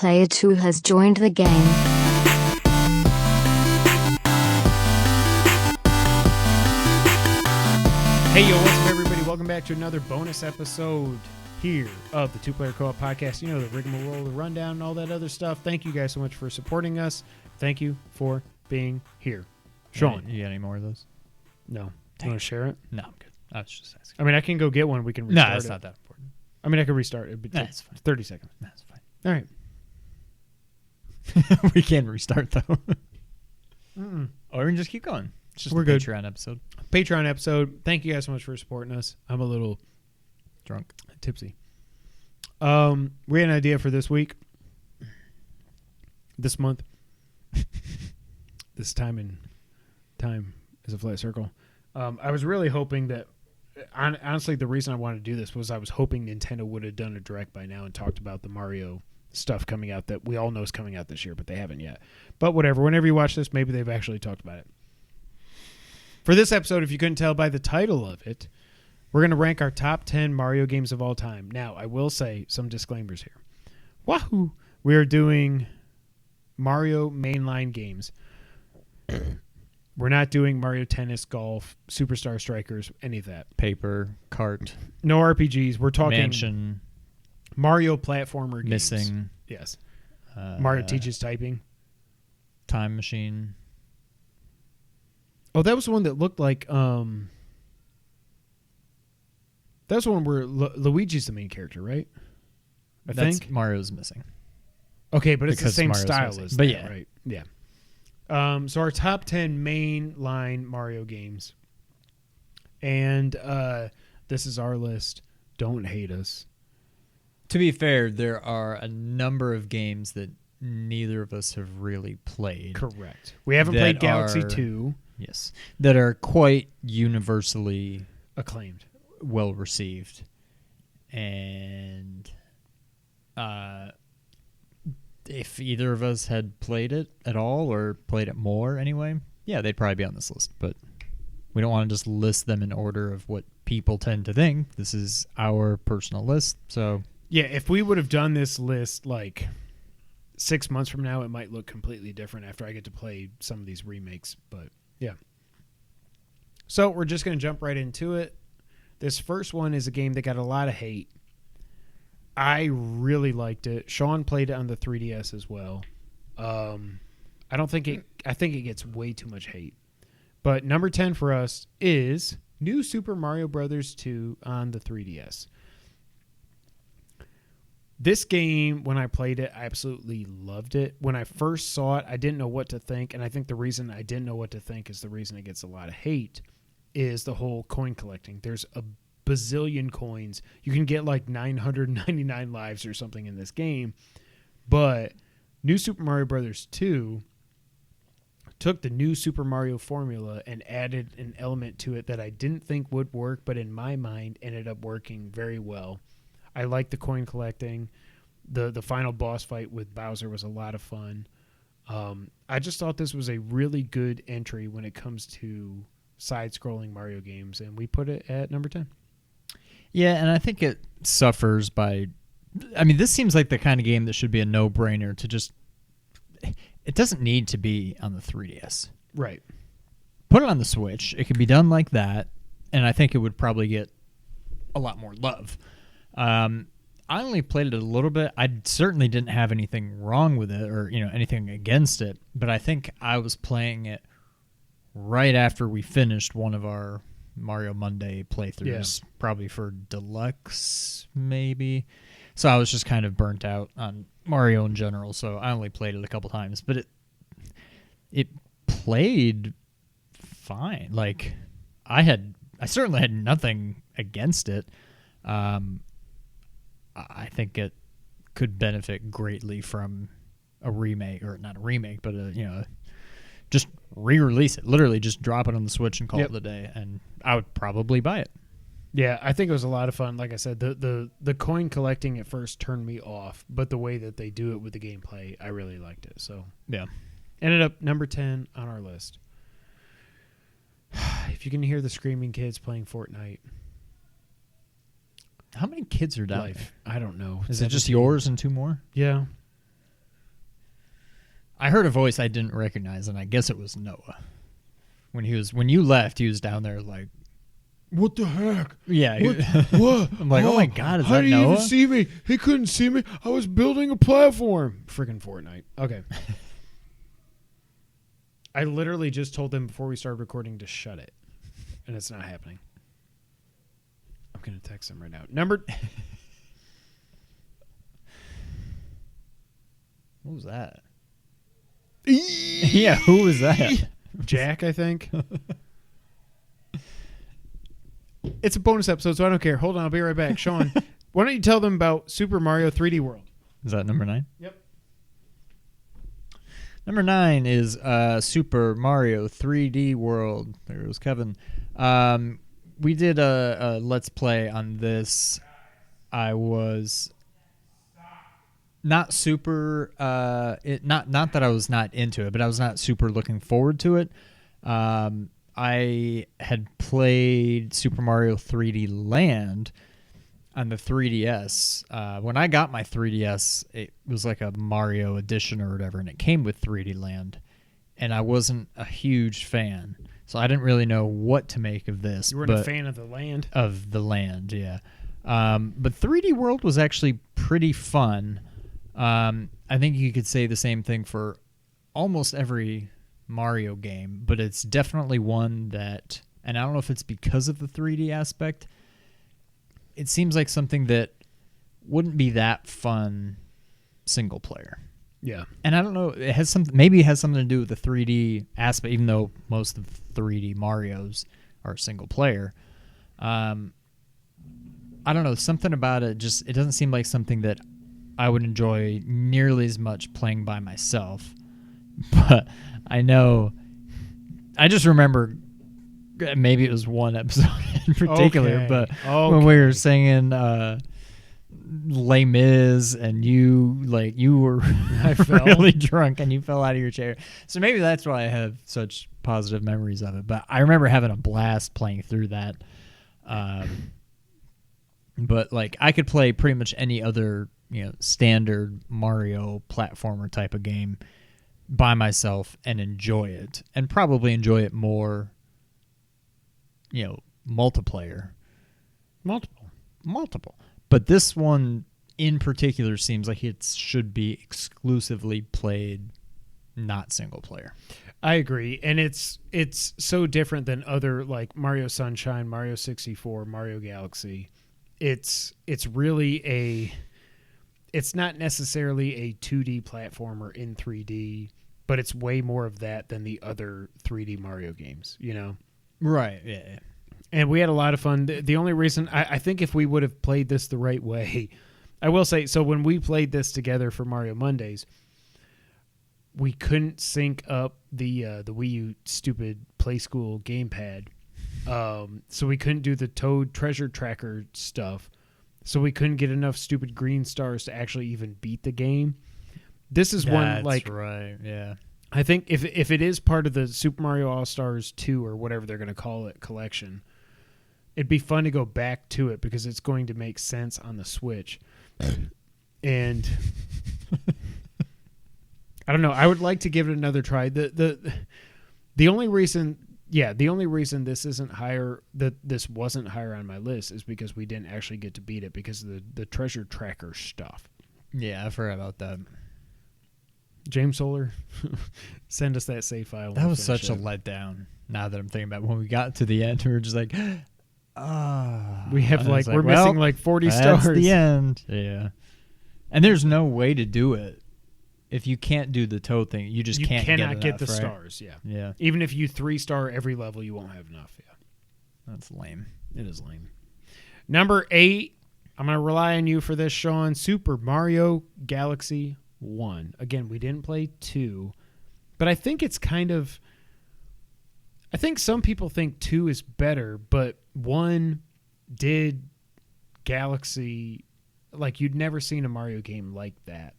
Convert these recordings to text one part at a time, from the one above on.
Player 2 has joined the game. Hey, yo, what's up, everybody? Welcome back to another bonus episode here of the Two Player Co-op Podcast. You know, the rigmarole, the rundown, and all that other stuff. Thank you guys so much for supporting us. Thank you for being here. Sean. You got any more of those? No. You want to share it? No, I'm good. I was just asking. I mean, I can go get one. We can restart No, it's it. not that important. I mean, I can restart it. It'd It's fine. 30 seconds. That's fine. All right. We can restart, though. Mm-mm. Or we can just keep going. It's just We're a good. Patreon episode. Patreon episode. Thank you guys so much for supporting us. I'm a little Drunk. tipsy. We had an idea for this week. This month. This time is a flat circle. I was really hoping that, honestly, the reason I wanted to do this was I was hoping Nintendo would have done a direct by now and talked about the Mario stuff coming out that we all know is coming out this year, but they haven't yet. But whatever. Whenever you watch this, maybe they've actually talked about it. For this episode, if you couldn't tell by the title of it, we're going to rank our top 10 Mario games of all time. Now, I will say some disclaimers here. Wahoo! We are doing Mario mainline games. We're not doing Mario Tennis, Golf, Superstar Strikers, any of that. Paper, cart, No RPGs. We're talking mansion, Mario platformer games. missing, Yes. Mario teaches typing. time machine. Oh, that was the one that looked like... that was the one where Luigi's the main character, right? I think Mario's missing. Okay, but it's the Because same Mario's style missing. as But that, yeah. right? Yeah. So our top 10 main line Mario games. And this is our list. Don't hate us. To be fair, there are a number of games that neither of us have really played. Correct. We haven't That played Galaxy are- 2. Yes. That are quite universally Acclaimed. well received. And if either of us had played it at all or played it more anyway, yeah, they'd probably be on this list. But we don't want to just list them in order of what people tend to think. This is our personal list. So Yeah, if we would have done this list like 6 months from now, it might look completely different after I get to play some of these remakes. But yeah. So we're just going to jump right into it. This first one is a game that got a lot of hate. I really liked it. Sean played it on the 3DS as well. I think it gets way too much hate. But number 10 for us is New Super Mario Bros. 2 on the 3DS. This game, when I played it, I absolutely loved it. When I first saw it, I didn't know what to think, and I think the reason I didn't know what to think is the reason it gets a lot of hate is the whole coin collecting. There's a bazillion coins. You can get like 999 lives or something in this game, but New Super Mario Bros. 2 took the new Super Mario formula and added an element to it that I didn't think would work, but in my mind ended up working very well. I like the coin collecting. The final boss fight with Bowser was a lot of fun. I just thought this was a really good entry when it comes to side-scrolling Mario games, and we put it at number 10. yeah, and I think it suffers by... I mean, this seems like the kind of game that should be a no-brainer to just... It doesn't need to be on the 3DS. Right. Put it on the Switch. It could be done like that, and I think it would probably get a lot more love. I only played it a little bit. I certainly didn't have anything wrong with it or anything against it, but I think I was playing it right after we finished one of our Mario Monday playthroughs, probably for Deluxe maybe. So I was just kind of burnt out on Mario in general, so I only played it a couple times, but it played fine. Like I certainly had nothing against it. I think it could benefit greatly from a remake, or not a remake, but just re-release it. Literally, just drop it on the Switch and call it a day, and I would probably buy it. Yeah, I think it was a lot of fun. Like I said, the coin collecting at first turned me off, but the way that they do it with the gameplay, I really liked it. So Yeah. ended up number 10 on our list. If you can hear the screaming kids playing Fortnite. How many kids are down Life. I don't know. there? Is it just 17? yours and two more? Yeah. I heard a voice I didn't recognize, and I guess it was Noah. When you left, he was down there like, What the heck? yeah. What? I'm like, oh my God, is how that did he Noah? even see me? He couldn't see me. I was building a platform. Freaking Fortnite. Okay. I literally just told them before we started recording to shut it, and it's not happening. I'm going to text him right now. What was that? Yeah, who was that? Jack, I think. It's a bonus episode, so I don't care. Hold on, I'll be right back. Sean, why don't you tell them about Super Mario 3D World? Is that number 9? Yep. Number 9 is Super Mario 3D World. There goes Kevin. We did a Let's Play on this. I was not super not that I was not into it, but I was not super looking forward to it. I had played Super Mario 3D Land on the 3DS. When I got my 3DS, it was like a Mario edition or whatever, and it came with 3D Land, and I wasn't a huge fan, so I didn't really know what to make of this. You weren't a fan of the land? Of the land, yeah. But 3D World was actually pretty fun. I think you could say the same thing for almost every Mario game, but it's definitely one that, and I don't know if it's because of the 3D aspect, it seems like something that wouldn't be that fun single player. Yeah. And I don't know, maybe it has something to do with the 3D aspect, even though most of the 3D Marios are single player. I don't know, something about it it doesn't seem like something that I would enjoy nearly as much playing by myself. But I just remember, maybe it was one episode in particular, Okay. but when we were singing Les Mis and you were I fell. really drunk and you fell out of your chair. So maybe that's why I have such positive memories of it. But I remember having a blast playing through that. But like I could play pretty much any other, standard Mario platformer type of game by myself and enjoy it, and probably enjoy it more, multiplayer. Multiple. But this one in particular seems like it should be exclusively played not single player. I agree, and it's so different than other like Mario Sunshine, Mario 64, Mario Galaxy. It's really it's not necessarily a 2D platformer in 3D, but it's way more of that than the other 3D Mario games, Right, yeah. And we had a lot of fun. The only reason, I think if we would have played this the right way, I will say, so when we played this together for Mario Mondays, we couldn't sync up the Wii U stupid Play School gamepad. So we couldn't do the Toad treasure tracker stuff. So we couldn't get enough stupid green stars to actually even beat the game. This is one like, that's right, yeah. I think if it is part of the Super Mario All-Stars 2 or whatever they're going to call it collection, it'd be fun to go back to it because it's going to make sense on the Switch. And I don't know. I would like to give it another try. The only reason this isn't higher, that this wasn't higher on my list, is because we didn't actually get to beat it because of the treasure tracker stuff. Yeah, I forgot about that. James Solar, send us that save file. That was such a letdown. Now that I'm thinking about it. When we got to the end, we were just like, we have we're missing like 40 stars. That's the end. Yeah. And there's no way to do it. If you can't do the Toad thing, you cannot get the right? stars. Yeah. Yeah. Even if you 3-star every level, you won't have enough. Yeah. That's lame. It is lame. Number 8, I'm going to rely on you for this, Sean. Super Mario Galaxy 1. Again, we didn't play 2, but I think it's I think some people think 2 is better, but 1 did Galaxy, like you'd never seen a Mario game like that.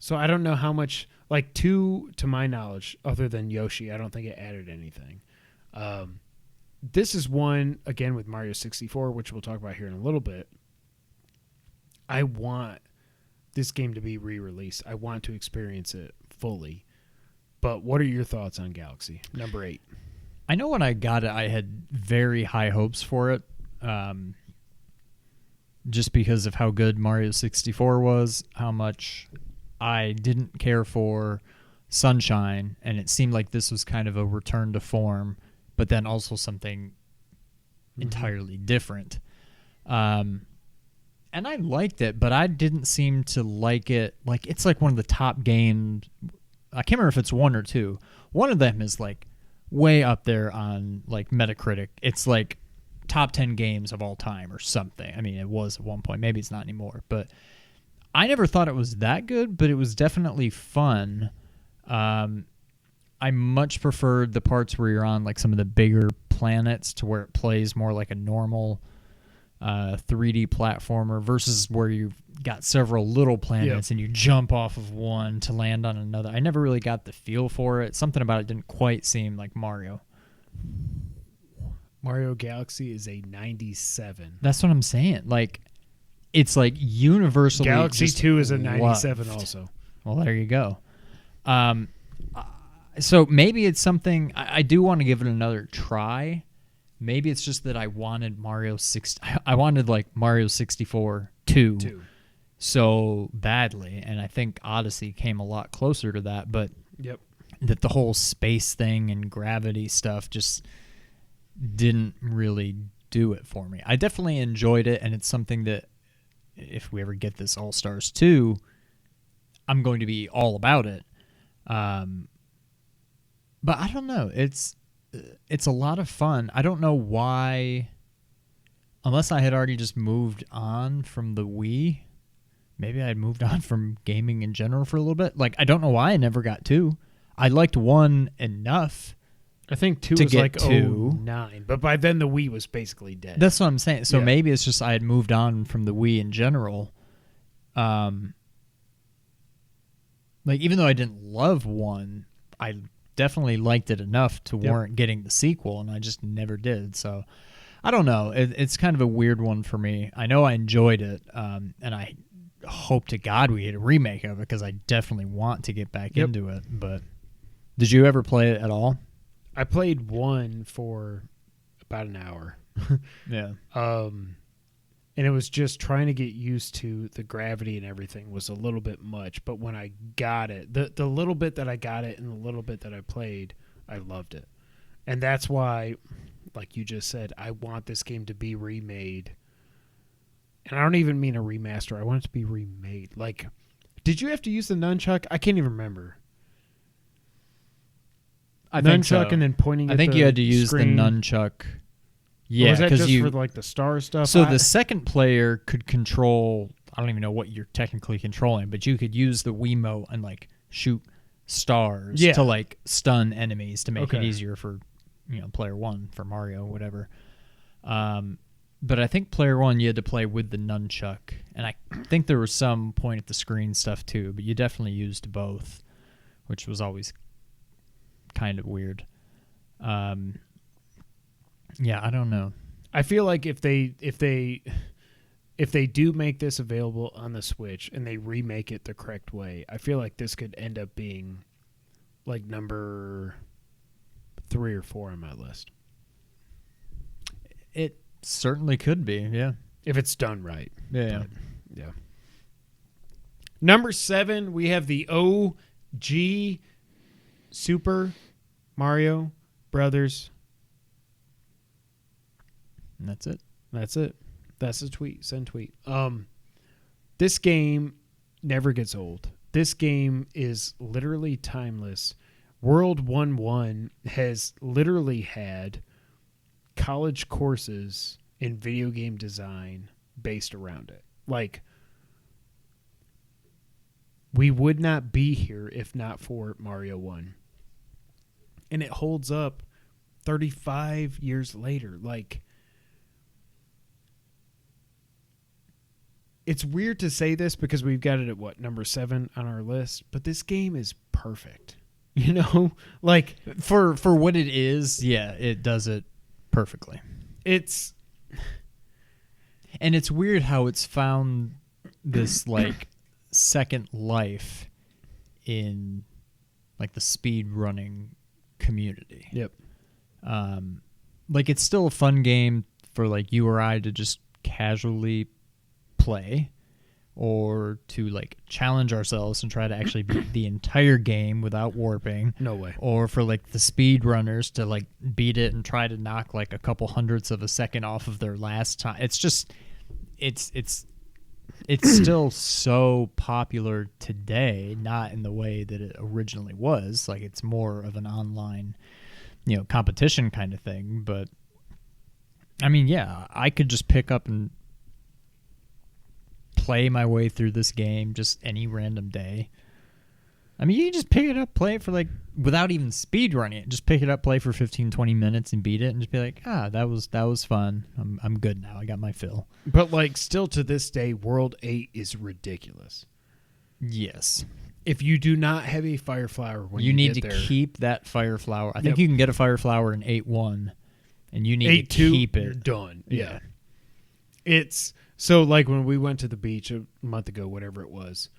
So I don't know how much, like 2, to my knowledge, other than Yoshi, I don't think it added anything. This is one, again, with Mario 64, which we'll talk about here in a little bit. I want this game to be re-released. I want to experience it fully. But what are your thoughts on Galaxy? Number 8. I know when I got it, I had very high hopes for it, just because of how good Mario 64 was, how much I didn't care for Sunshine, and it seemed like this was kind of a return to form, but then also something entirely different. And I liked it, but I didn't seem to like it. Like, it's like one of the top games. I can't remember if it's 1 or 2. One of them is like way up there on like Metacritic. It's like top 10 games of all time or something. I mean, it was at one point. Maybe it's not anymore. But I never thought it was that good, but it was definitely fun. I much preferred the parts where you're on like some of the bigger planets to where it plays more like a normal 3D platformer versus where you've got several little planets and you jump off of one to land on another. I never really got the feel for it. Something about it didn't quite seem like Mario. Mario Galaxy is a 97. That's what I'm saying. Like, it's like universally Galaxy just 2 is a 97 loved. also. Well, there you go. So maybe it's something I do want to give it another try. Maybe it's just that I wanted I wanted like Mario 64 2 so badly, and I think Odyssey came a lot closer to that, but that the whole space thing and gravity stuff just didn't really do it for me. I definitely enjoyed it, and it's something that if we ever get this All-Stars 2, I'm going to be all about it. But I don't know. It's a lot of fun. I don't know why, unless I had already just moved on from the Wii. Maybe I had moved on from gaming in general for a little bit. Like, I don't know why I never got 2. I liked 1 enough. I think 2 was like 09, but by then the Wii was basically dead. That's what I'm saying. So maybe it's just I had moved on from the Wii in general. Like, even though I didn't love 1, I definitely liked it enough to warrant getting the sequel, and I just never did. So I don't know. It's kind of a weird one for me. I know I enjoyed it, and I hope to God we get a remake of it because I definitely want to get back into it. But did you ever play it at all? I played 1 for about an hour. Yeah. And it was just trying to get used to the gravity and everything was a little bit much. But when I got it, the little bit that I got it and the little bit that I played, I loved it. And that's why, like you just said, I want this game to be remade. And I don't even mean a remaster. I want it to be remade. Like, did you have to use the nunchuck? I can't even remember. I think so. And then pointing. I think you had to use the nunchuck. Yeah, because for like the star stuff. So the second player could control. I don't even know what you're technically controlling, but you could use the Wiimote and like shoot stars to like stun enemies to make it easier for player 1 for Mario, whatever. But I think player 1 you had to play with the nunchuck, and I think there was some point at the screen stuff too. But you definitely used both, which was always kind of weird. Yeah, I don't know. I feel like if they do make this available on the Switch and they remake it the correct way, I feel like this could end up being like number 3 or 4 on my list. It certainly could be, yeah. If it's done right. Yeah. Yeah. Number 7, we have the OG Super Mario Brothers. And that's it. That's it. That's the tweet. Send tweet. This game never gets old. This game is literally timeless. World 1-1 has literally had college courses in video game design based around it. Like, we would not be here if not for Mario 1. And it holds up 35 years later. Like, it's weird to say this because we've got it at number 7 on our list, but this game is perfect. Like, for what it is, yeah, it does it perfectly. And it's weird how it's found this like second life in like the speed running community. Yep. Like it's still a fun game for like you or I to just casually play, or to like challenge ourselves and try to actually beat the entire game without warping. No way. Or for like the speed runners to like beat it and try to knock like a couple hundredths of a second off of their last time. It's just it's still so popular today, not in the way that it originally was. Like it's more of an online, competition kind of thing. But I mean, yeah, I could just pick up and play my way through this game just any random day. I mean, you can just pick it up, play it for like, without even speed running it, just pick it up, play for 15, 20 minutes and beat it and just be like, that was fun. I'm good now. I got my fill. But like still to this day, World 8 is ridiculous. Yes. If you do not have a fire flower when you need get to there, keep that fire flower. I think you can get a fire flower in 8.1 and you need to 8.2, keep it. you're done. Yeah. It's so like when we went to the beach a month ago, whatever it was,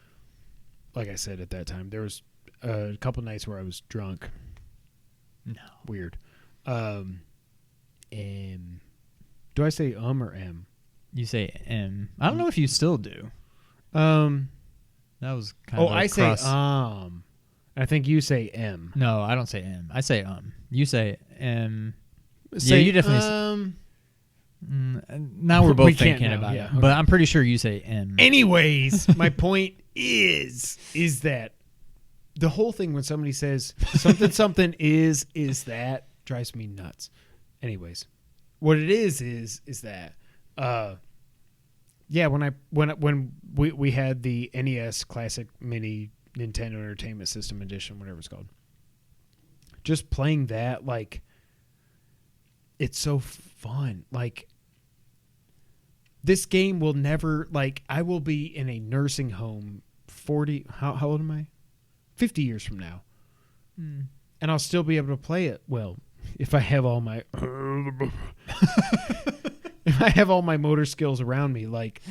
like I said at that time, there was a couple nights where I was drunk. No. Weird. And do I say or M? You say M. I don't know if you still do. That was kind of I cross. say I think you say M. No, I don't say M. I say You say M. Say, you definitely now we're We both can't thinking now, about yeah, it. okay. But I'm pretty sure you say M. Anyways, my point is that the whole thing when somebody says something is that drives me nuts. Anyways, what it is that when we had the NES Classic Mini Nintendo Entertainment System Edition, whatever it's called, just playing that, like, it's so fun. Like, this game will never, like, I will be in a nursing home 40, how old am I? 50 years from now. And I'll still be able to play it. Well, if I have all my if I have all my motor skills around me, like,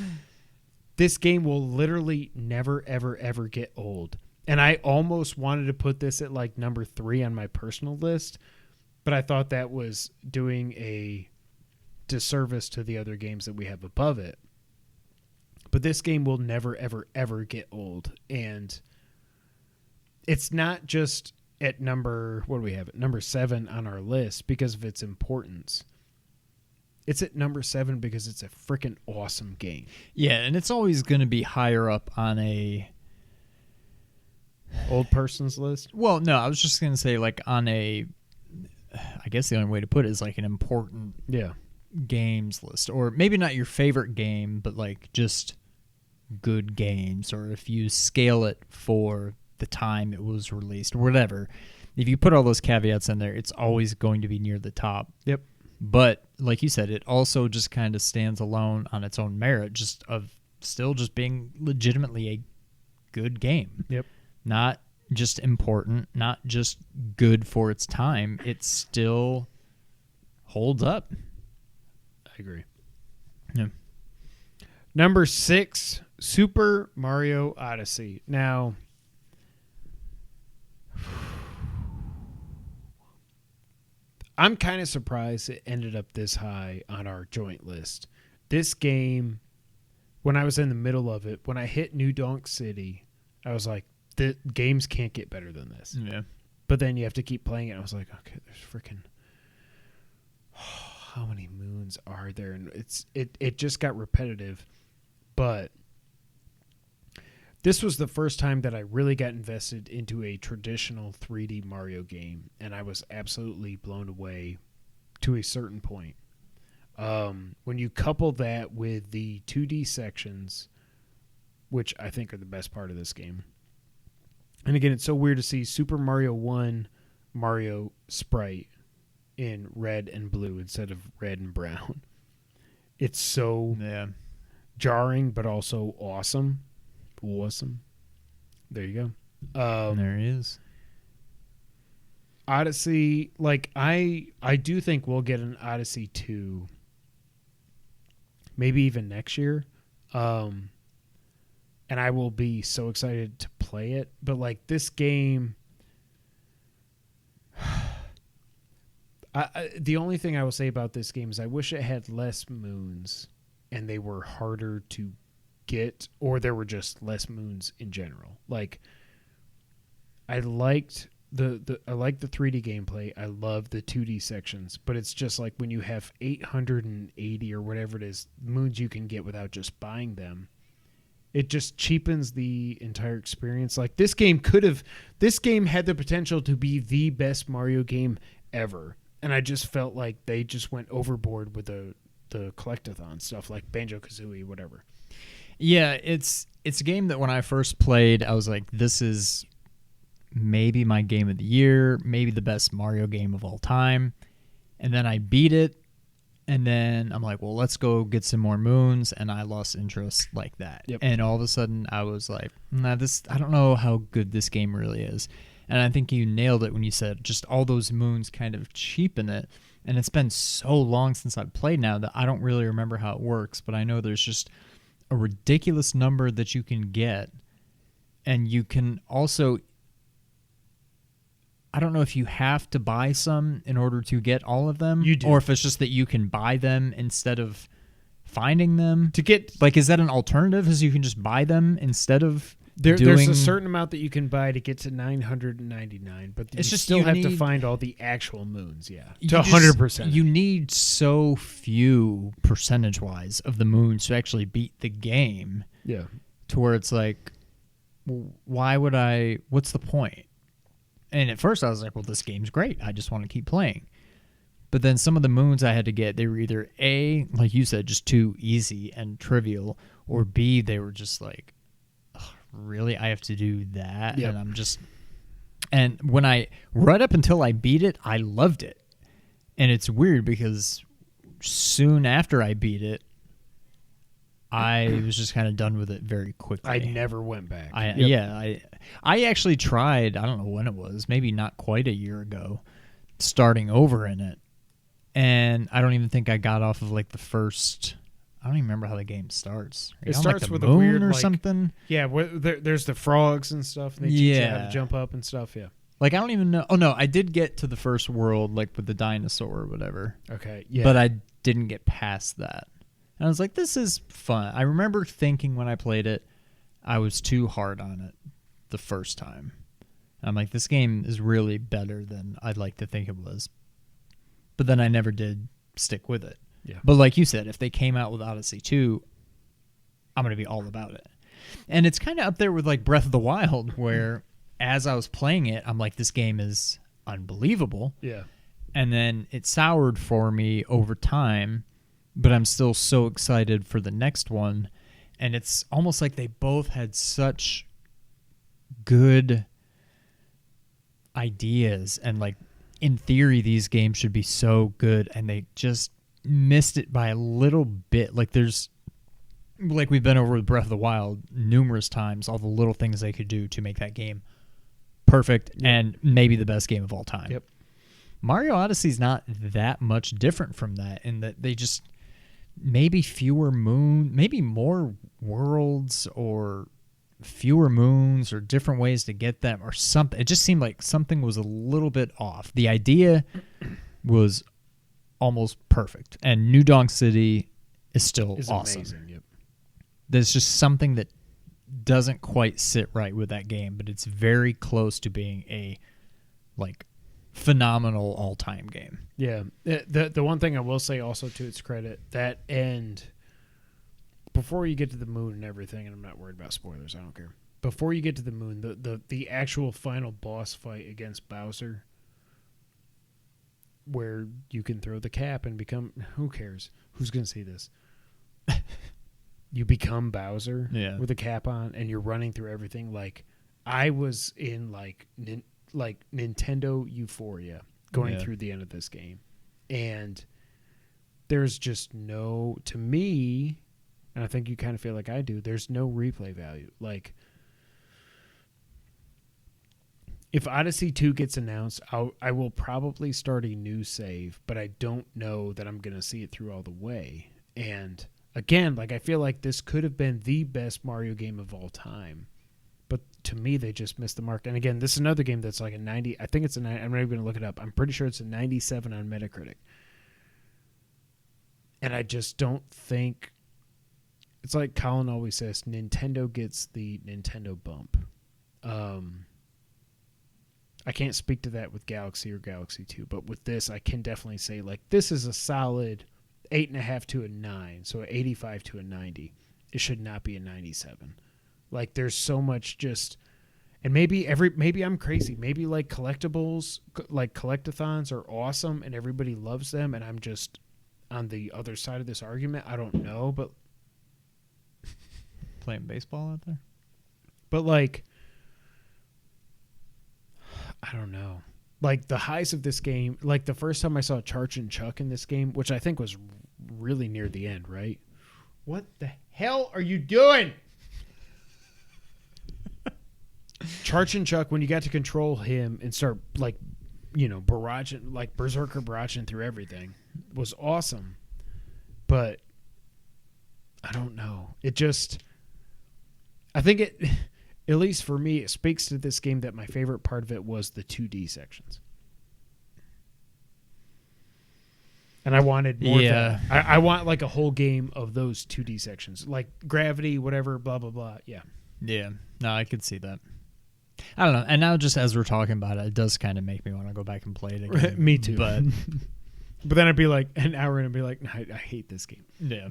this game will literally never, ever, ever get old. And I almost wanted to put this at like number 3 on my personal list, but I thought that was doing a disservice to the other games that we have above it. But this game will never, ever, ever get old. And it's not just at number 7 on our list because of its importance. It's at number 7 because it's a freaking awesome game. Yeah, and it's always going to be higher up on a old person's list. Well, no, I was just going to say like on a, I guess the only way to put it is like an important games list, or maybe not your favorite game, but like just good games, or if you scale it for the time it was released or whatever. If you put all those caveats in there, it's always going to be near the top. Yep. But like you said, it also just kind of stands alone on its own merit, just of still just being legitimately a good game. Yep. Not just important, not just good for its time. It still holds up. I agree. Yeah. Number 6, Super Mario Odyssey. Now, I'm kind of surprised it ended up this high on our joint list. This game, when I was in the middle of it, when I hit New Donk City, I was like, the games can't get better than this. Yeah. But then you have to keep playing it. I was like, okay, there's freaking how many moons are there? And it just got repetitive. But this was the first time that I really got invested into a traditional 3D Mario game, and I was absolutely blown away to a certain point. When you couple that with the 2D sections, which I think are the best part of this game. And again, it's so weird to see Super Mario 1 Mario sprite in red and blue instead of red and brown. It's so jarring, but also awesome. Awesome. There you go. There he is. Odyssey, like I do think we'll get an Odyssey 2 maybe even next year. And I will be so excited to play it. But like this game, The only thing I will say about this game is I wish it had less moons and they were harder to get, or there were just less moons in general. Like, I liked the 3D gameplay. I love the 2D sections, but it's just like when you have 880 or whatever it is moons you can get without just buying them, it just cheapens the entire experience. Like, this game had the potential to be the best Mario game ever, and I just felt like they just went overboard with the collectathon stuff, like Banjo-Kazooie, whatever. Yeah, it's a game that when I first played, I was like, this is maybe my game of the year, maybe the best Mario game of all time. And then I beat it, and then I'm like, well, let's go get some more moons, and I lost interest like that. Yep. And all of a sudden, I was like, nah, I don't know how good this game really is. And I think you nailed it when you said just all those moons kind of cheapen it. And it's been so long since I've played now that I don't really remember how it works, but I know there's just a ridiculous number that you can get. And you can also, I don't know if you have to buy some in order to get all of them. You do. Or if it's just that you can buy them instead of finding them. To get, Like, is that an alternative? Is you can just buy them instead of there's a certain amount that you can buy to get to 999, but It's you just still you have to need- find all the actual moons, yeah. You To just- 100%. You need so few percentage-wise of the moons to actually beat the game Yeah. to where it's like, well, what's the point? And at first I was like, well, this game's great. I just want to keep playing. But then some of the moons I had to get, they were either A, like you said, just too easy and trivial, or B, they were just like, ugh, really? I have to do that? Yep. And I'm just... And right up until I beat it, I loved it. And it's weird because soon after I beat it, I was just kind of done with it very quickly. I never went back. I actually tried, I don't know when it was, maybe not quite a year ago, starting over in it. And I don't even think I got off of like the first, I don't even remember how the game starts. It on, starts like, the with a moon weird, or like- something. Yeah, there's the frogs and stuff, and they teach you how Yeah. to jump up and stuff, yeah. Like, I don't even know. Oh, no, I did get to the first world, like with the dinosaur or whatever. Okay, yeah. But I didn't get past that. And I was like, this is fun. I remember thinking when I played it, I was too hard on it the first time. I'm like, this game is really better than I'd like to think it was. But then I never did stick with it. Yeah. But like you said, if they came out with Odyssey 2, I'm going to be all about it. And it's kind of up there with like Breath of the Wild, where as I was playing it, I'm like, this game is unbelievable. Yeah. And then it soured for me over time, but I'm still so excited for the next one. And it's almost like they both had such good ideas, and like in theory these games should be so good, and they just missed it by a little bit. Like we've been over with Breath of the Wild numerous times, all the little things they could do to make that game perfect and maybe the best game of all time. Yep. Mario Odyssey's not that much different from that, in that they just maybe maybe more worlds, or fewer moons, or different ways to get them, or something. It just seemed like something was a little bit off. The idea was almost perfect, and New Donk City is still awesome. Amazing. Yep. There's just something that doesn't quite sit right with that game, but it's very close to being a like phenomenal all-time game. Yeah. The one thing I will say also to its credit, that end, before you get to the moon and everything, and I'm not worried about spoilers, I don't care. Before you get to the moon, the actual final boss fight against Bowser, where you can throw the cap and become, who cares? Who's going to see this? You become Bowser with a cap on, and you're running through everything. Like, I was in like Nintendo euphoria going through the end of this game, and there's just no, to me, and I think you kind of feel like I do, there's no replay value. Like, if Odyssey 2 gets announced, I will probably start a new save, but I don't know that I'm going to see it through all the way. And again, like, I feel like this could have been the best Mario game of all time. But to me, they just missed the mark. And again, this is another game that's like a 90. I think it's a 90. I'm not even going to look it up. I'm pretty sure it's a 97 on Metacritic. And I just don't think... It's like Colin always says, Nintendo gets the Nintendo bump. I can't speak to that with Galaxy or Galaxy 2, but with this, I can definitely say, like, this is a solid 8.5 to a 9, so 85 to a 90. It should not be a 97. Like, there's so much just... And maybe I'm crazy. Maybe, like, collectibles, like, collectathons are awesome, and everybody loves them, and I'm just on the other side of this argument. I don't know, but... Playing baseball out there? But, like... I don't know. Like, the highs of this game, like, the first time I saw Charge and Chuck in this game, which I think was really near the end, right? What the hell are you doing? Charge and Chuck, when you got to control him and start, like, you know, barraging, like, berserker barraging through everything, was awesome. But I don't know. It just... I think it... At least for me, it speaks to this game that my favorite part of it was the 2D sections. And I wanted more of that. I want like a whole game of those 2D sections. Like Gravity, whatever, blah, blah, blah. Yeah. Yeah. No, I could see that. I don't know. And now just as we're talking about it, it does kind of make me want to go back and play it again. Me too. But but then I'd be like, an hour in and be like, I hate this game. yeah.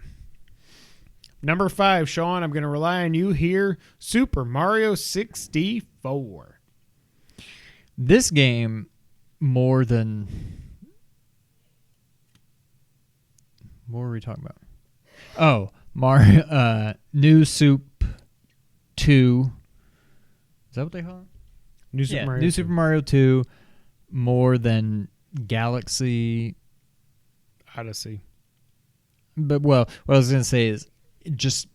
Number 5, Sean, I'm going to rely on you here. Super Mario 64. This game, more than... What were we talking about? Oh, Mario, New Soup 2. Is that what they call it? New Super Mario New 2. Super Mario 2, more than Galaxy Odyssey. But, well, what I was going to say is it just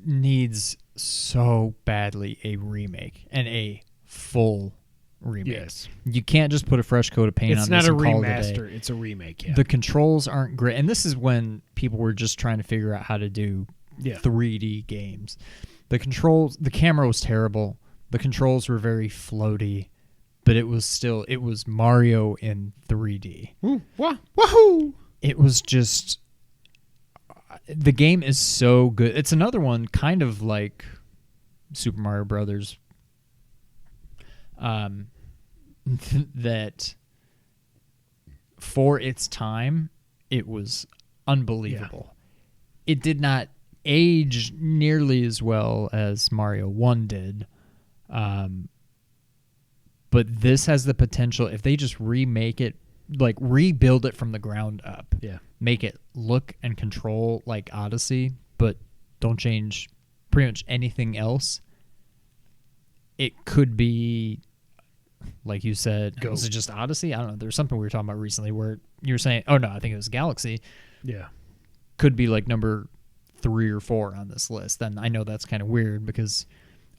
needs so badly a remake and a full remake. Yes. You can't just put a fresh coat of paint It's on not this a and call it a remaster. day. It's a remake, yeah. The controls aren't great. And this is when people were just trying to figure out how to do 3D games. The controls, the camera was terrible. The controls were very floaty, but it was Mario in 3D. Wahoo! It was just... The game is so good. It's another one kind of like Super Mario Brothers that for its time, it was unbelievable. Yeah. It did not age nearly as well as Mario 1 did. But this has the potential, if they just remake it, like rebuild it from the ground up. Yeah. Make it look and control like Odyssey, but don't change pretty much anything else. It could be, like you said, was it just Odyssey? I don't know. There's something we were talking about recently where you were saying, oh no, I think it was Galaxy. Yeah. Could be like number 3 or 4 on this list. Then I know that's kind of weird because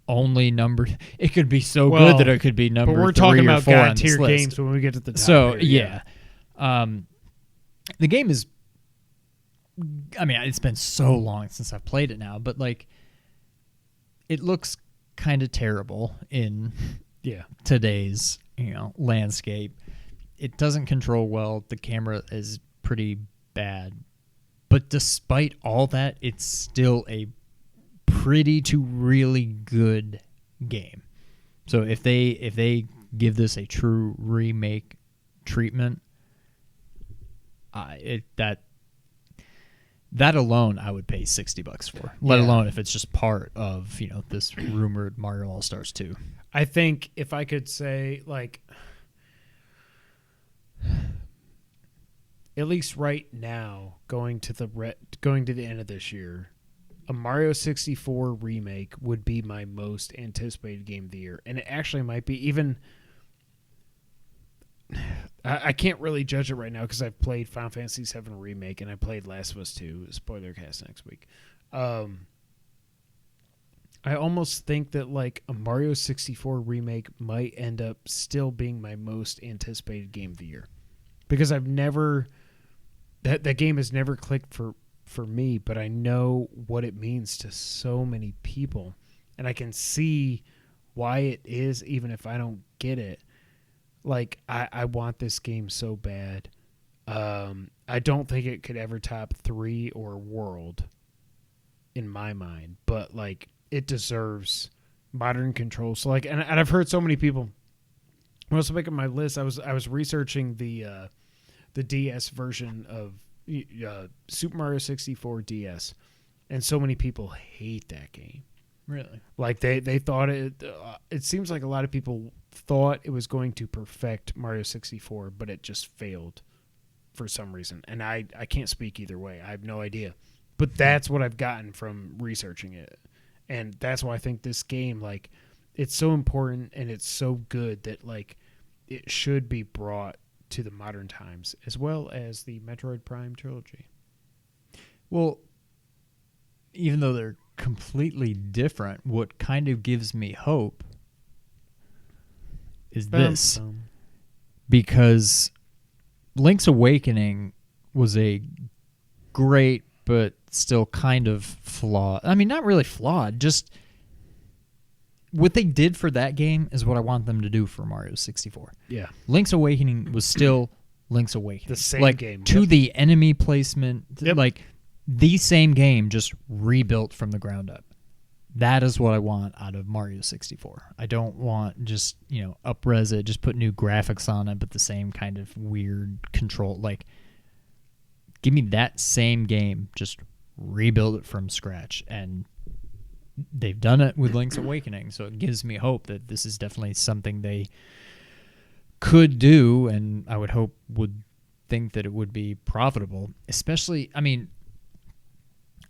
only number... It could be so good that it could be number 3 or 4 on this list. But we're talking about God-tier games when we get to the top. So, there, yeah. The game is... I mean, it's been so long since I've played it now, but, like, it looks kind of terrible in today's, landscape. It doesn't control well. The camera is pretty bad. But despite all that, it's still a pretty to really good game. So if they give this a true remake treatment, that alone I would pay $60 for. Let alone if it's just part of this rumored Mario All Stars 2. I think if I could say, like, at least right now, going to the end of this year, a Mario 64 remake would be my most anticipated game of the year. And it actually might be even... I can't really judge it right now because I've played Final Fantasy VII Remake and I played Last of Us 2. Spoiler cast next week. I almost think that like a Mario 64 remake might end up still being my most anticipated game of the year. Because I've never... That game has never clicked for me, but I know what it means to so many people. And I can see why it is, even if I don't get it. Like, I want this game so bad. I don't think it could ever top 3 or World in my mind, but like it deserves modern control. So like, and I've heard so many people. When I was making my list, I was researching the DS version of Super Mario 64 DS, and so many people hate that game. Really? Like they thought it. It seems like a lot of people thought it was going to perfect Mario 64, but it just failed for some reason. And I can't speak either way. I have no idea. But that's what I've gotten from researching it, and that's why I think this game, like, it's so important and it's so good that like it should be brought to the modern times, as well as the Metroid Prime trilogy. Well, even though they're completely different, what kind of gives me hope is this. Because Link's Awakening was a great but still kind of flawed. I mean, not really flawed, just what they did for that game is what I want them to do for Mario 64. Yeah. Link's Awakening was still Link's Awakening. The same like, game. To Yep. the enemy placement, Yep. like the same game, just rebuilt from the ground up. That is what I want out of Mario 64. I don't want just, up-res it, just put new graphics on it, but the same kind of weird control. Like, give me that same game, just rebuild it from scratch. And they've done it with Link's Awakening, so it gives me hope that this is definitely something they could do, and I would think that it would be profitable. Especially, I mean,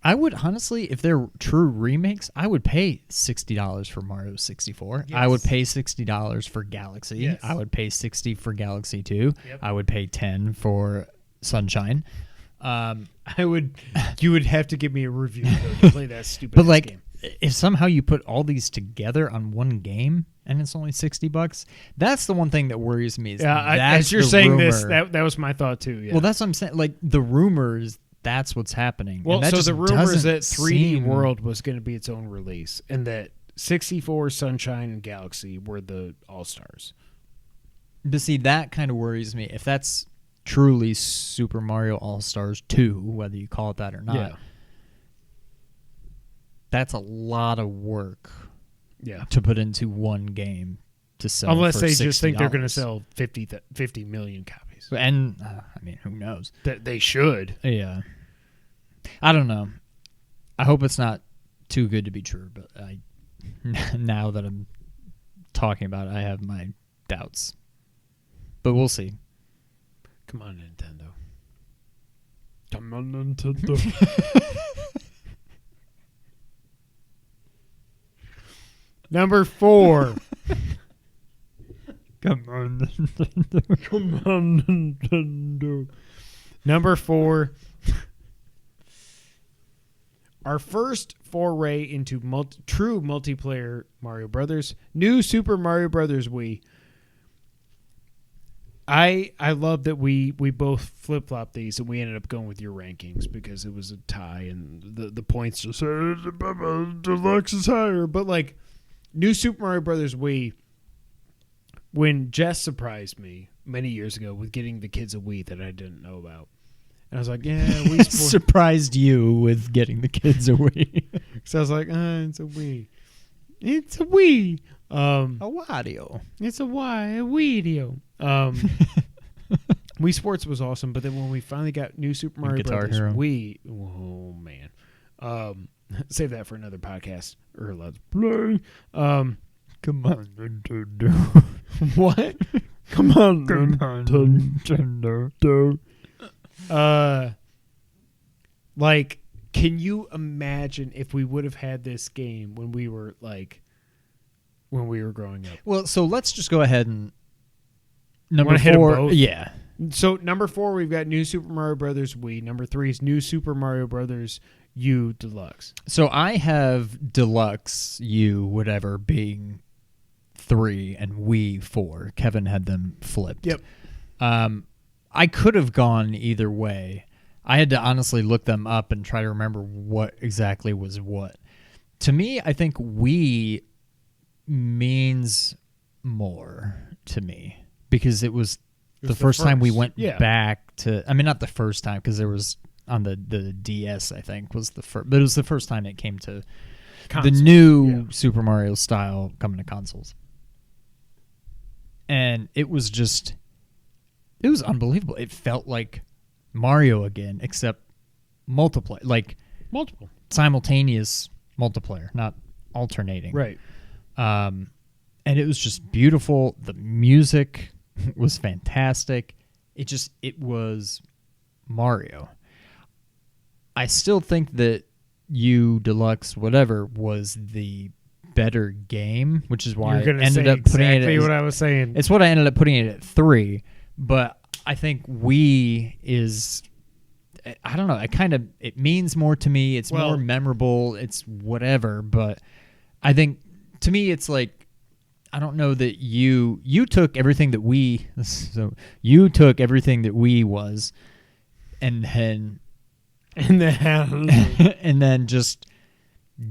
I would honestly, if they're true remakes, I would pay $60 for Mario 64. Yes. I would pay $60 for Galaxy. Yes. I would pay $60 for Galaxy 2. Yep. I would pay $10 for Sunshine. You would have to give me a review though, to play that stupid But like, game. if somehow you put all these together on one game and it's only $60, that's the one thing that worries me. Is As you're the saying rumor. this, that was my thought too. Yeah. Well, that's what I'm saying. Like the rumors, that's what's happening. Well, and that so just the rumor is doesn't that 3D seem- World was going to be its own release, and that 64, Sunshine, and Galaxy were the all-stars. But see, that kind of worries me. If that's truly Super Mario All-Stars 2, whether you call it that or not, Yeah. that's a lot of work Yeah. to put into one game to sell. Unless for they just think they're going to $60. sell 50 million copies. And, I mean, who knows? That they should. Yeah. I don't know. I hope it's not too good to be true, but now that I'm talking about it, I have my doubts. But we'll see. Come on, Nintendo. Come on, Nintendo. Number 4. Come on, Nintendo. Come on, Nintendo. Number 4. Our first foray into true multiplayer Mario Brothers. New Super Mario Brothers Wii. I love that we both flip-flopped these and we ended up going with your rankings because it was a tie and the points just said Deluxe is higher. But like New Super Mario Brothers Wii, when Jess surprised me many years ago with getting the kids a Wii that I didn't know about. And I was like, yeah, Wii Sports. Surprised you with getting the kids away. So I was like, it's a Wii. It's a Wii. A Wario. It's a Wii. Wii Sports was awesome, but then when we finally got New Super Mario Guitar Brothers Hero. Wii, oh man, save that for another podcast or let's play. Come on, Nintendo. What? Come on, Nintendo. Like, can you imagine if we would have had this game when we were growing up? Well, so let's just go ahead and Wanna number hit 'em 4. both? Yeah. So number 4, we've got New Super Mario Brothers Wii. Number 3 is New Super Mario Brothers U Deluxe. So I have Deluxe U whatever being 3 and Wii 4. Kevin had them flipped. Yep. I could have gone either way. I had to honestly look them up and try to remember what exactly was what. To me, I think Wii means more to me because it was the first time we went back to. I mean, not the first time because there was on the DS. I think was the first, but it was the first time it came to consoles, the new Super Mario style coming to consoles, and it was unbelievable. It felt like Mario again, except multiple simultaneous multiplayer, not alternating. Right. And it was just beautiful. The music was fantastic. It was Mario. I still think that U Deluxe whatever was the better game, which is why I ended up putting it at, what I was saying. It's what I ended up putting it at 3, but I think Wii is, I don't know, it means more to me. It's more memorable. It's whatever, but I think to me it's like, I don't know that you took everything that you took everything that Wii was and then just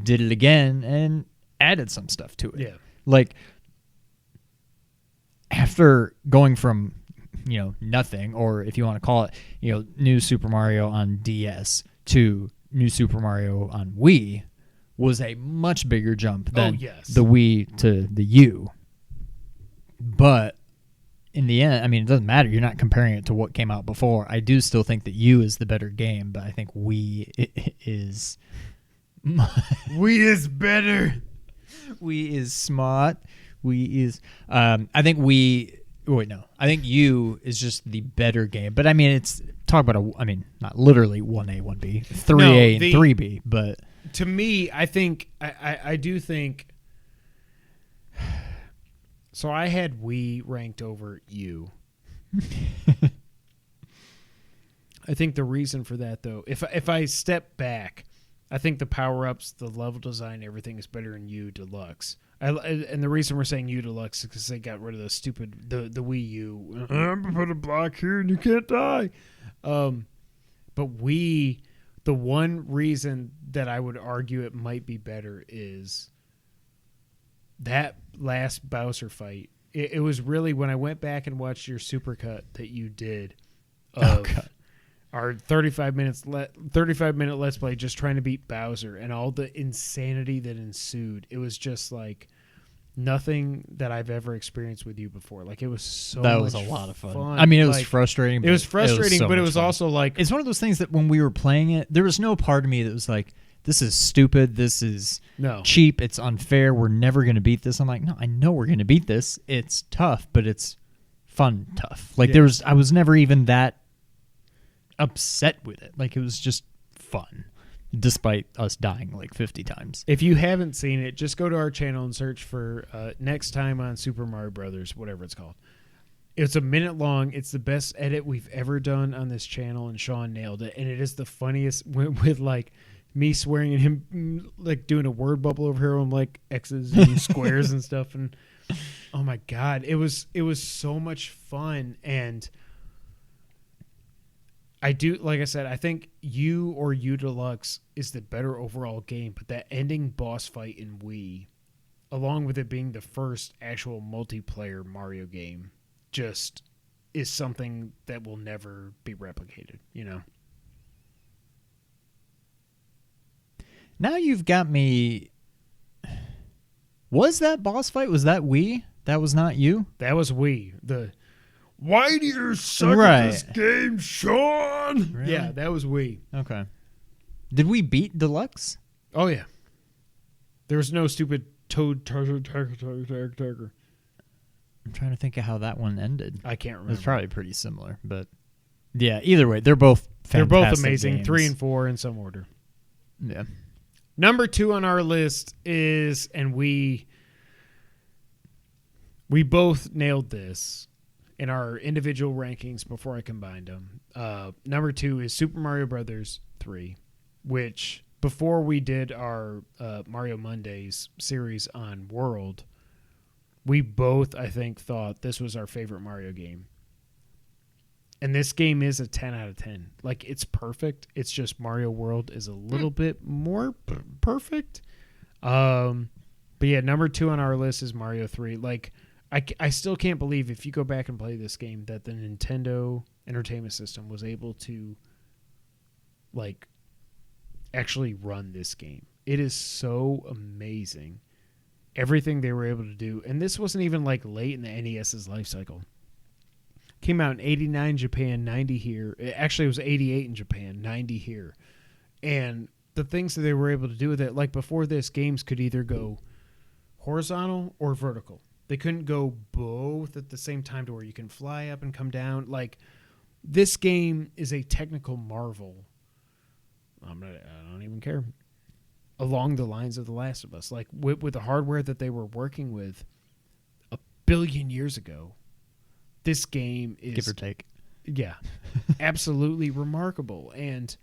did it again and added some stuff to it. Yeah. Like after going from, nothing, or if you want to call it, New Super Mario on DS to New Super Mario on Wii was a much bigger jump than the Wii to the U. But in the end, I mean, it doesn't matter. You're not comparing it to what came out before. I do still think that U is the better game, but I think Wii is... Wii is better. Wii is smart. Wii is... I think Wii... Wait, no. I think U is just the better game. But I mean, not literally 1A, 1B, 3A, and 3B, but... To me, I think... I do think... So I had Wii ranked over U. I think the reason for that, though, if I step back, I think the power-ups, the level design, everything is better in U Deluxe. And the reason we're saying U Deluxe is because they got rid of the stupid the Wii U. Put a block here and you can't die. But Wii, the one reason that I would argue it might be better is that last Bowser fight. It was really when I went back and watched your supercut that you did of our 35-minute Let's Play just trying to beat Bowser and all the insanity that ensued. It was just like nothing that I've ever experienced with you before. Like it was that was a lot of fun. I mean, it was frustrating. It was frustrating, but it was also like it's one of those things that when we were playing it, there was no part of me that was like, this is stupid. This is cheap. It's unfair. We're never going to beat this. I'm like, no, I know we're going to beat this. It's tough, but it's fun tough. Like I was never even that upset with it. Like it was just fun, despite us dying like 50 times. If you haven't seen it, just go to our channel and search for Next Time on Super Mario Brothers, whatever it's called. It's a minute long. It's the best edit we've ever done on this channel, and Sean nailed it. And it is the funniest with like me swearing at him, like doing a word bubble over here on like X's and squares and stuff. And oh my God, it was so much fun. And I do, like I said, I think U or U Deluxe is the better overall game, but that ending boss fight in Wii, along with it being the first actual multiplayer Mario game, just is something that will never be replicated, Now you've got me. Was that boss fight? Was that Wii? That was not you? That was Wii. Why do you suck at this game, Sean? Really? Yeah, that was Wii. Okay. Did we beat Deluxe? Oh, yeah. There was no stupid Toad Tiger. I'm trying to think of how that one ended. I can't remember. It's probably pretty similar, but yeah, either way, they're both fantastic. They're both amazing. Games. 3 and 4 in some order. Yeah. Number 2 on our list is, and we both nailed this in our individual rankings before I combined them. Number 2 is Super Mario Brothers 3, which before we did our Mario Mondays series on World, we both, I think, thought this was our favorite Mario game. And this game is a 10 out of 10. Like, it's perfect. It's just Mario World is a little bit more perfect. But But yeah, number 2 on our list is Mario 3. Like, I still can't believe if you go back and play this game that the Nintendo Entertainment System was able to, like, actually run this game. It is so amazing. Everything they were able to do. And this wasn't even, like, late in the NES's life cycle. Came out in 89 Japan, 90 here. Actually, it was 88 in Japan, 90 here. And the things that they were able to do with it, like before this, games could either go horizontal or vertical. They couldn't go both at the same time to where you can fly up and come down. Like, this game is a technical marvel. I don't even care. Along the lines of The Last of Us. Like, with the hardware that they were working with 1 billion years ago, this game is... Give or take. Yeah. Absolutely remarkable. And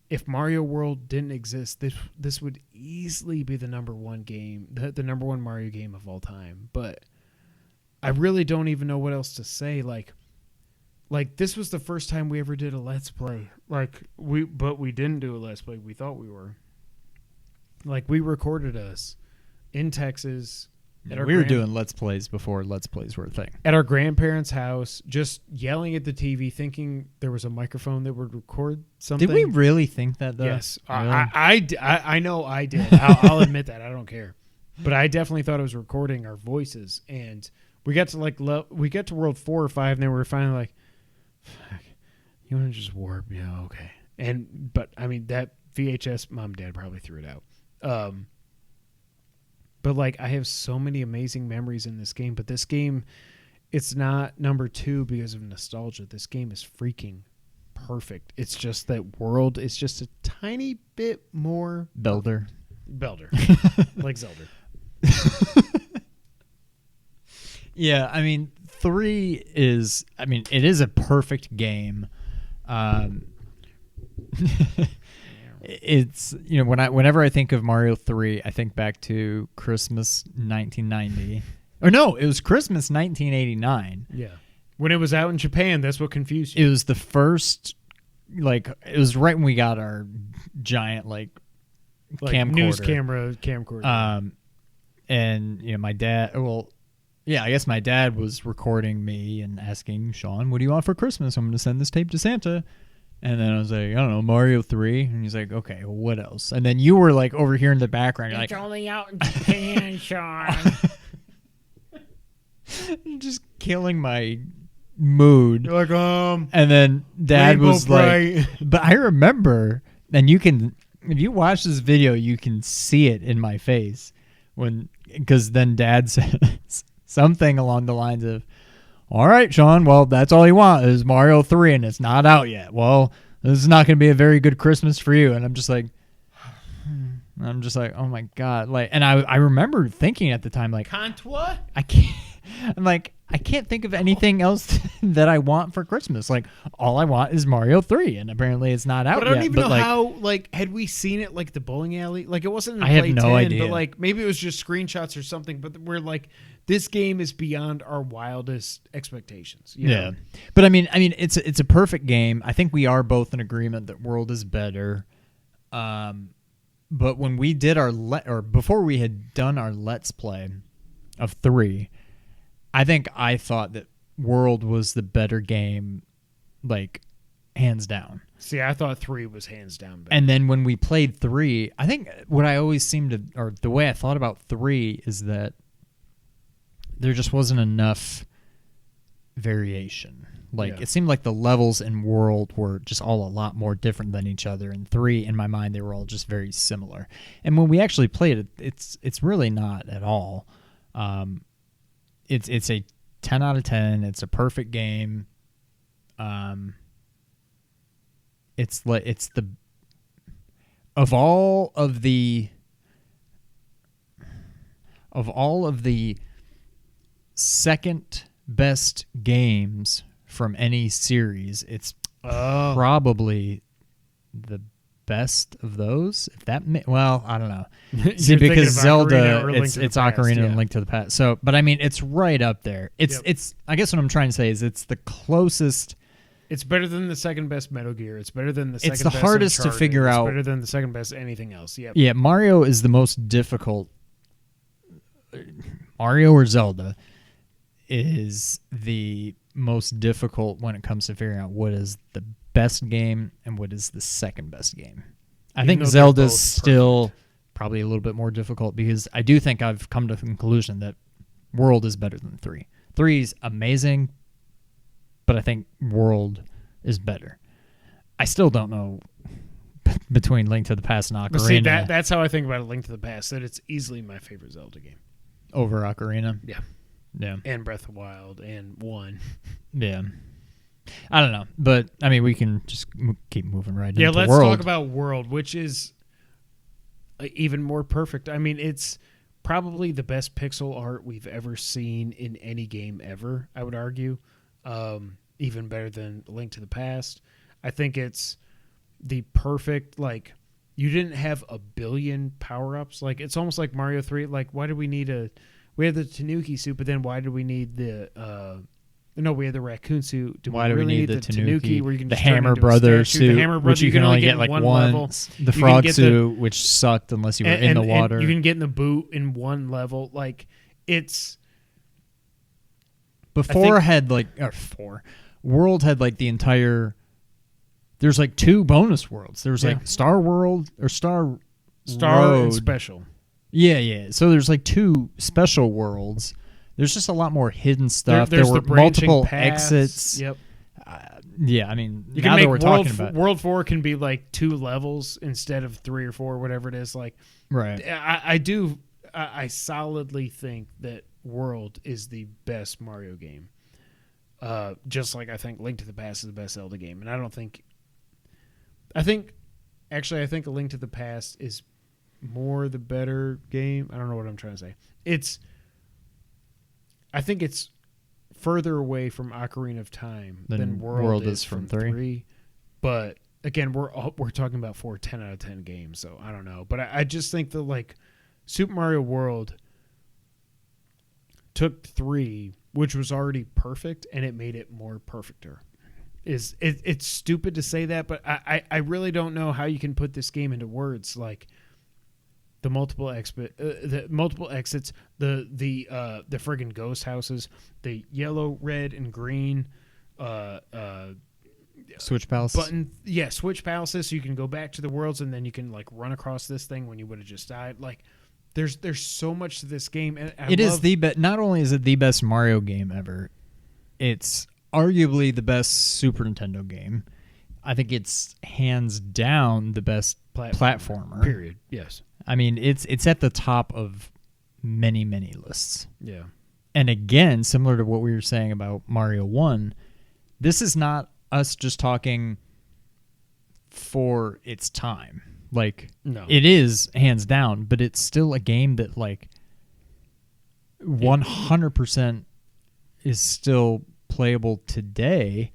if Mario World didn't exist, this would easily be the number 1 game, the number 1 Mario game of all time. But I really don't even know what else to say. Like this was the first time we ever did a Let's Play. But we didn't do a Let's Play. We thought we were. Like, we recorded us in Texas. We were doing Let's Plays before Let's Plays were a thing. At our grandparents' house, just yelling at the TV, thinking there was a microphone that would record something. Did we really think that, though? Yes. Really? I know I did. I'll admit that. I don't care. But I definitely thought it was recording our voices. And we got to, we got to World 4 or 5, and then we were finally like, fuck, you want to just warp? Yeah, okay. But, I mean, that VHS, Mom and Dad probably threw it out. But, like, I have so many amazing memories in this game. But this game, it's not number 2 because of nostalgia. This game is freaking perfect. It's just that world is just a tiny bit more... Belder. Like Zelda. Yeah, I mean, 3 is... I mean, it is a perfect game. It's, you know, whenever I think of Mario 3, I think back to Christmas 1990. Or no, it was Christmas 1989. Yeah. When it was out in Japan, that's what confused you. It was the first, like, it was right when we got our giant, like camcorder. News camcorder. And, you know, my dad, well, yeah, I guess my dad was recording me and asking, Sean, what do you want for Christmas? I'm going to send this tape to Santa. And then I was like, I don't know, Mario 3. And he's like, okay, well, what else? And then you were like over here in the background. You're it's like, only out in Japan, Sean. just killing my mood. You're like, and then Dad Rainbow was Bright. like, but I remember, and you can, if you watch this video, you can see it in my face because then Dad says something along the lines of, all right, Sean, well, that's all you want is Mario 3, and it's not out yet. Well, this is not going to be a very good Christmas for you. And I'm just like, oh my God. Like, and I remember thinking at the time, like, Contour? I can't think of anything else that I want for Christmas. Like, all I want is Mario 3, and apparently it's not out yet. But I don't even know how, like, had we seen it, like, the bowling alley? Like, it wasn't in I have Play no 10, idea. but, like, maybe it was just screenshots or something, but we're like, this game is beyond our wildest expectations. You know? But I mean, it's a perfect game. I think we are both in agreement that World is better. But when we did before we had done our Let's Play of 3, I thought that World was the better game, like, hands down. See, I thought 3 was hands down better. And then when we played 3, I think what I always seemed to, or the way I thought about 3 is that there just wasn't enough variation. Like, It seemed like the levels in World were just all a lot more different than each other. In 3, in my mind, they were all just very similar. And when we actually played it, it's really not at all. It's a 10 out of 10. It's a perfect game. It's the of all of the second best games from any series, it's probably the best of those. If that well, I don't know. See, because Zelda, it's Ocarina and Link to the Past. So, but I mean, it's right up there. It's. I guess what I'm trying to say is it's the closest. It's better than the second best Metal Gear. It's better than the second best It's the hardest Uncharted. to figure out. It's better than the second best anything else. Yep. Yeah, Mario is the most difficult Mario or Zelda is the most difficult when it comes to figuring out what is the best game and what is the second best game. I Even think though they're Zelda's both still probably a little bit more difficult because I do think I've come to the conclusion that World is better than 3. 3 is amazing, but I think World is better. I still don't know between Link to the Past and Ocarina. But see, that's how I think about A Link to the Past, that it's easily my favorite Zelda game. Over Ocarina? Yeah. Yeah. And Breath of the Wild and 1. Yeah. I don't know. But, I mean, we can just keep moving right into World. Yeah, let's World. talk about World, which is even more perfect. I mean, it's probably the best pixel art we've ever seen in any game ever, I would argue. Even better than A Link to the Past. I think it's the perfect, like, you didn't have a billion power-ups. Like, it's almost like Mario 3. Like, why did we need we had the Tanuki suit, but then why did we need we had the raccoon suit. Why do we need the Tanuki? Where you can the just turn Hammer into a Brothers statue? suit, The Hammer which Brothers you can only get like one once. level. The You frog can get suit, which sucked unless you were in the water. And you can get in the boot in one level. Like, it's... World had like the entire... There's like 2 bonus worlds. There's like Star World or Star Road. And Special. Yeah. So there's like 2 special worlds. There's just a lot more hidden stuff. There were the branching multiple paths. exits. Yep. Yeah, I mean, You now can that make we're talking about World 4 can be like 2 levels instead of 3 or 4, whatever it is. Like, right. I solidly think that World is the best Mario game. Just like I think Link to the Past is the best Zelda game. And I think A Link to the Past is more the better game. I don't know what I'm trying to say. I think it's further away from Ocarina of Time than World is from 3. But again, we're talking about 4 10 out of 10 games, so I don't know. But I just think that, like, Super Mario World took 3, which was already perfect, and it made it more perfecter. It's stupid to say that, but I really don't know how you can put this game into words. Like, the multiple exits, the friggin' ghost houses, the yellow, red, and green Switch Palace switch palaces, so you can go back to the worlds, and then you can, like, run across this thing when you would have just died. Like, there's so much to this game, and not only is it the best Mario game ever, it's arguably the best Super Nintendo game. I think it's hands down the best platformer. Period. Yes. I mean, it's at the top of many, many lists. Yeah. And again, similar to what we were saying about Mario 1, this is not us just talking for its time. Like, no. It is hands down, but it's still a game that, like, 100% is still playable today.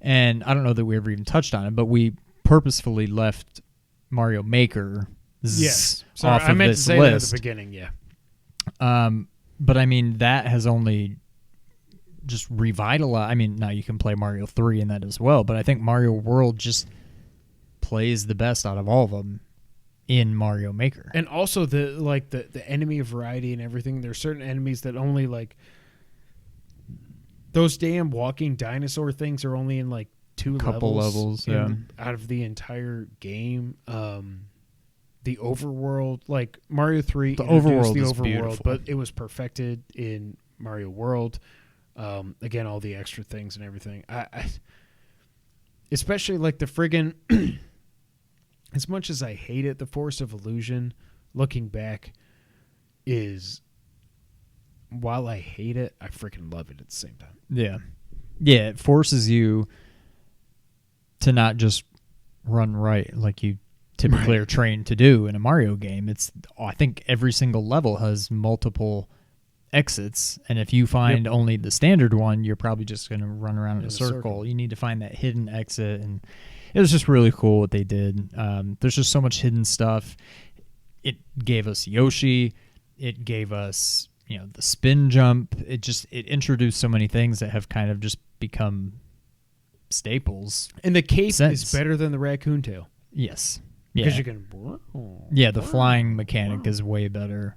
And I don't know that we ever even touched on it, but we purposefully left Mario Maker Sorry, off of I meant this to say list. that at the beginning, yeah. But I mean, that has only just revitalized. I mean, now you can play Mario 3 in that as well, but I think Mario World just plays the best out of all of them in Mario Maker. And also the enemy variety and everything. There's certain enemies that only, like, those damn walking dinosaur things are only in, like, 2 levels out of the entire game. The overworld, like Mario 3, the overworld is overworld, beautiful, but it was perfected in Mario World. Again, all the extra things and everything. I especially like the friggin' as much as I hate it, the Force of Illusion, looking back, is, while I hate it, I freaking love it at the same time. Yeah. Yeah, it forces you to not just run right like you typically are trained to do in a Mario game. I think every single level has multiple exits, and if you find only the standard one, you're probably just going to run around in a circle. You need to find that hidden exit, and it was just really cool what they did. There's just so much hidden stuff. It gave us Yoshi. It gave us, the spin jump. It introduced so many things that have kind of just become staples. And the cape is better than the raccoon tail. Yes. Because you can... the flying mechanic is way better.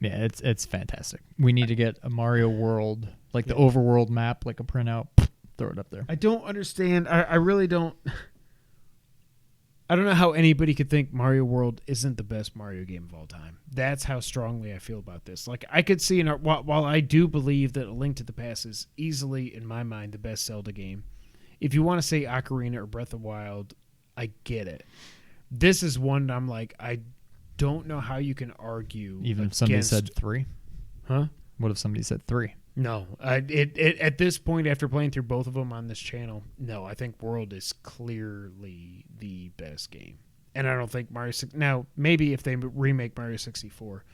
Yeah, it's fantastic. We need to get a Mario World, like the Yeah. overworld map, like a printout. Throw it up there. I don't understand. I really don't. I don't know how anybody could think Mario World isn't the best Mario game of all time. That's how strongly I feel about this. Like, I could see, while I do believe that A Link to the Past is easily, in my mind, the best Zelda game, if you want to say Ocarina or Breath of the Wild, I get it. This is one that I'm like, I don't know how you can argue. Even if somebody said 3? Huh? What if somebody said 3? No. It at this point, after playing through both of them on this channel, no, I think World is clearly the best game. And I don't think Mario... Now, maybe if they remake Mario 64,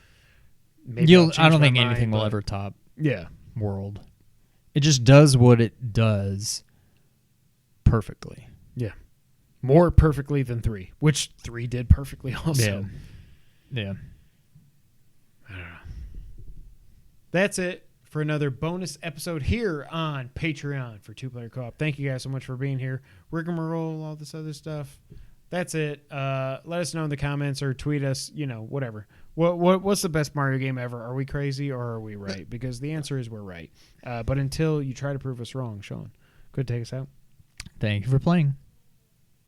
maybe I don't think my anything mind, will ever top Yeah. World. It just does what it does perfectly. Yeah. More perfectly than 3, which 3 did perfectly also. Yeah. I don't know. That's it for another bonus episode here on Patreon for Two Player Co-op. Thank you guys so much for being here. Rigmarole, all this other stuff. That's it. Let us know in the comments or tweet us, whatever. What's the best Mario game ever? Are we crazy or are we right? Because the answer is we're right. But until you try to prove us wrong, Sean, go take us out. Thank you for playing.